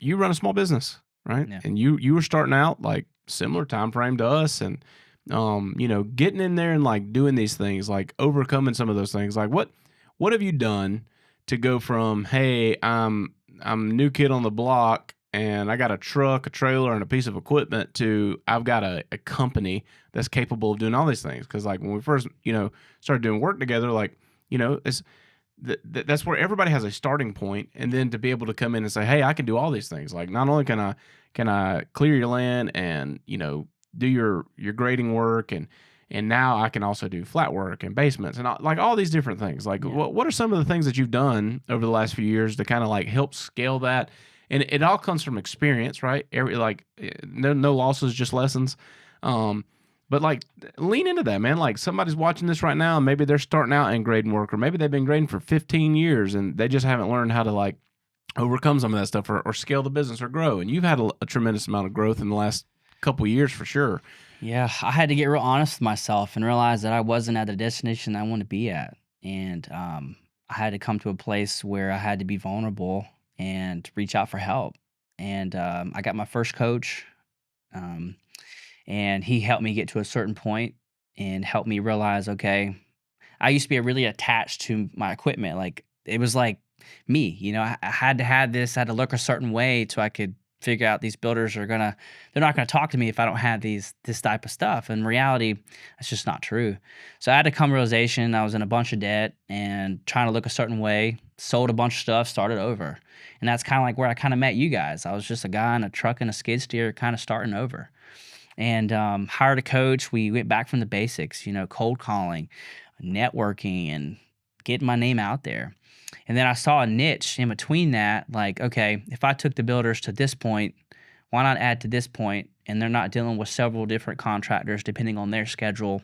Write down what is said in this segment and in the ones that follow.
you run a small business, right? Yeah. And you were starting out like similar time frame to us, and getting in there and like doing these things, like overcoming some of those things. Like what have you done to go from, hey, I'm a new kid on the block and I got a truck, a trailer, and a piece of equipment, to I've got a company that's capable of doing all these things? Because like when we first started doing work together, like it's that's where everybody has a starting point, and then to be able to come in and say, hey, I can do all these things. Like not only can I clear your land and do your grading work, and now I can also do flat work and basements and like all these different things. Like what are some of the things that you've done over the last few years to kind of like help scale that? And it all comes from experience, right? No losses, just lessons. But like lean into that, man. Like somebody's watching this right now and maybe they're starting out in grading work, or maybe they've been grading for 15 years and they just haven't learned how to like overcome some of that stuff, or scale the business or grow. And you've had a tremendous amount of growth in the last couple of years for sure. Yeah, I had to get real honest with myself and realize that I wasn't at the destination I wanted to be at. And I had to come to a place where I had to be vulnerable and reach out for help. And I got my first coach, um, and he helped me get to a certain point and helped me realize, okay, I used to be really attached to my equipment. Like it was like me, I had to have this, I had to look a certain way so I could figure out these builders they're not gonna talk to me if I don't have this type of stuff. In reality, that's just not true. So I had to come to realization I was in a bunch of debt and trying to look a certain way, sold a bunch of stuff, started over. And that's kind of like where I kind of met you guys. I was just a guy in a truck and a skid steer kind of starting over. And hired a coach. We went back from the basics, cold calling, networking, and getting my name out there. And then I saw a niche in between that, like, okay, if I took the builders to this point, why not add to this point? And they're not dealing with several different contractors depending on their schedule.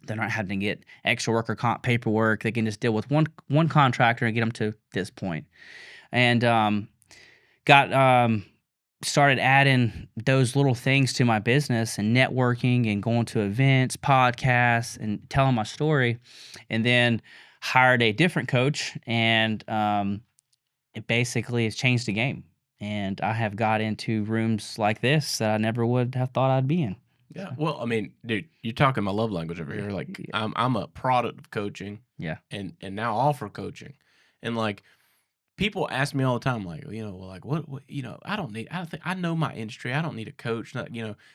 They're not having to get extra worker comp paperwork. They can just deal with one contractor and get them to this point. And started adding those little things to my business and networking and going to events, podcasts, and telling my story. And then hired a different coach, and it basically has changed the game. And I have got into rooms like this that I never would have thought I'd be in. Yeah. Well, I mean, dude, you're talking my love language over here. Like I'm a product of coaching. Yeah. And now offer coaching. And like people ask me all the time, like, what I know my industry. I don't need a coach.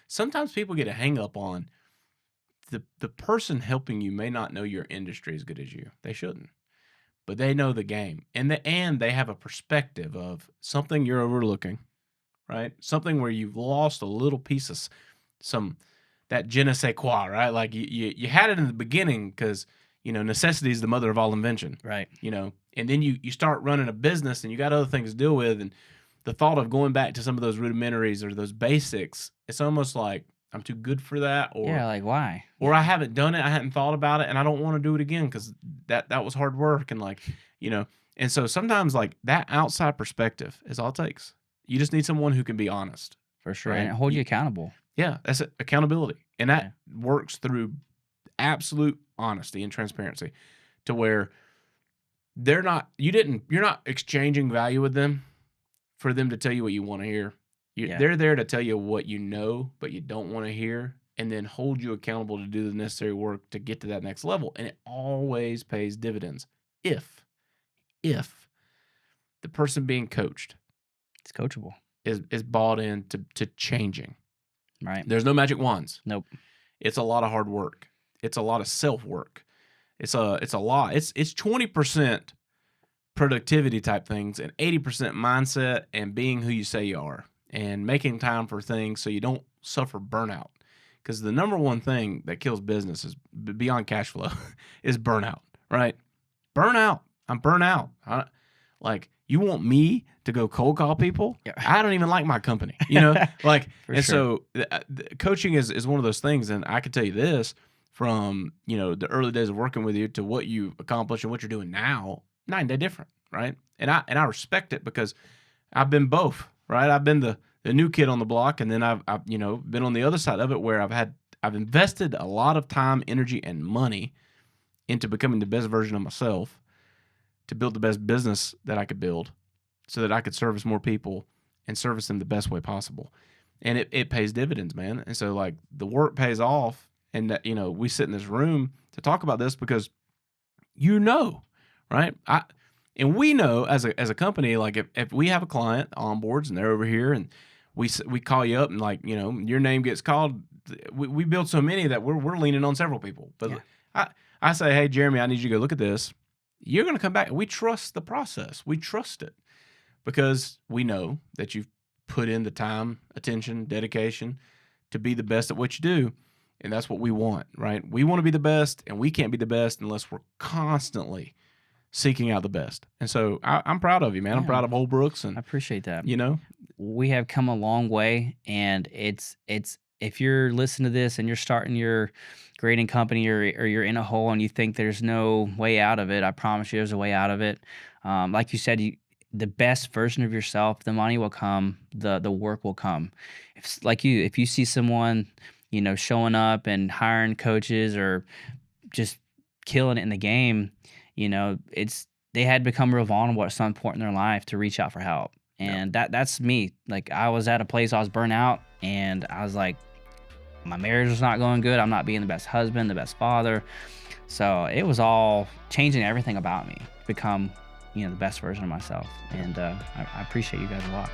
Sometimes people get a hang up on the person helping you may not know your industry as good as you. They shouldn't. But they know the game. And they have a perspective of something you're overlooking, right? Something where you've lost a little piece of that je ne sais quoi, right? Like you had it in the beginning because necessity is the mother of all invention, right? And then you start running a business and you got other things to deal with, and the thought of going back to some of those rudimentaries or those basics, it's almost like I'm too good for that, or like why? Or I haven't done it, I hadn't thought about it, and I don't want to do it again because that was hard work, and like and so sometimes like that outside perspective is all it takes. You just need someone who can be honest, for sure, right? And hold you accountable. Yeah, that's it, accountability, and that works through absolute honesty and transparency, to where you're not exchanging value with them for them to tell you what you want to hear. They're there to tell you what you know, but you don't want to hear, and then hold you accountable to do the necessary work to get to that next level. And it always pays dividends if the person being coached, it's coachable, is bought in to changing. Right. There's no magic wands. Nope. It's a lot of hard work. It's a lot of self work. It's a lot. It's 20% productivity type things and 80% mindset and being who you say you are and making time for things so you don't suffer burnout. Because the number one thing that kills business is beyond cash flow is burnout, right? Burnout. I'm burnt out. Like, you want me to go cold call people? Yeah. I don't even like my company, like, and sure. So coaching is one of those things. And I can tell you this from, the early days of working with you to what you accomplish and what you're doing now, night and day different. Right. And I respect it because I've been both, right? I've been the new kid on the block. And then I've been on the other side of it where I've invested a lot of time, energy, and money into becoming the best version of myself to build the best business that I could build so that I could service more people and service them the best way possible. And it pays dividends, man. And so like the work pays off. And that, we sit in this room to talk about this because right? And we know as a company, like if we have a client on boards and they're over here and we call you up and like, your name gets called, we build so many that we're leaning on several people. But Yeah. I say, hey, Jeremy, I need you to go look at this. You're going to come back. We trust the process. We trust it because we know that you've put in the time, attention, dedication to be the best at what you do. And that's what we want, right? We want to be the best, and we can't be the best unless we're constantly seeking out the best. And so I'm proud of you, man. I'm Yeah. proud of Holbrooks, I and appreciate that. we have come a long way, and it's if you're listening to this and you're starting your grading company or you're in a hole and you think there's no way out of it, I promise you there's a way out of it. Like you said, the best version of yourself, the money will come, the work will come. If you see someone, showing up and hiring coaches or just killing it in the game, they had become real vulnerable at some point in their life to reach out for help. And that's me. Like I was at a place I was burnt out and I was like, my marriage was not going good. I'm not being the best husband, the best father. So it was all changing everything about me, become, the best version of myself. And I appreciate you guys a lot.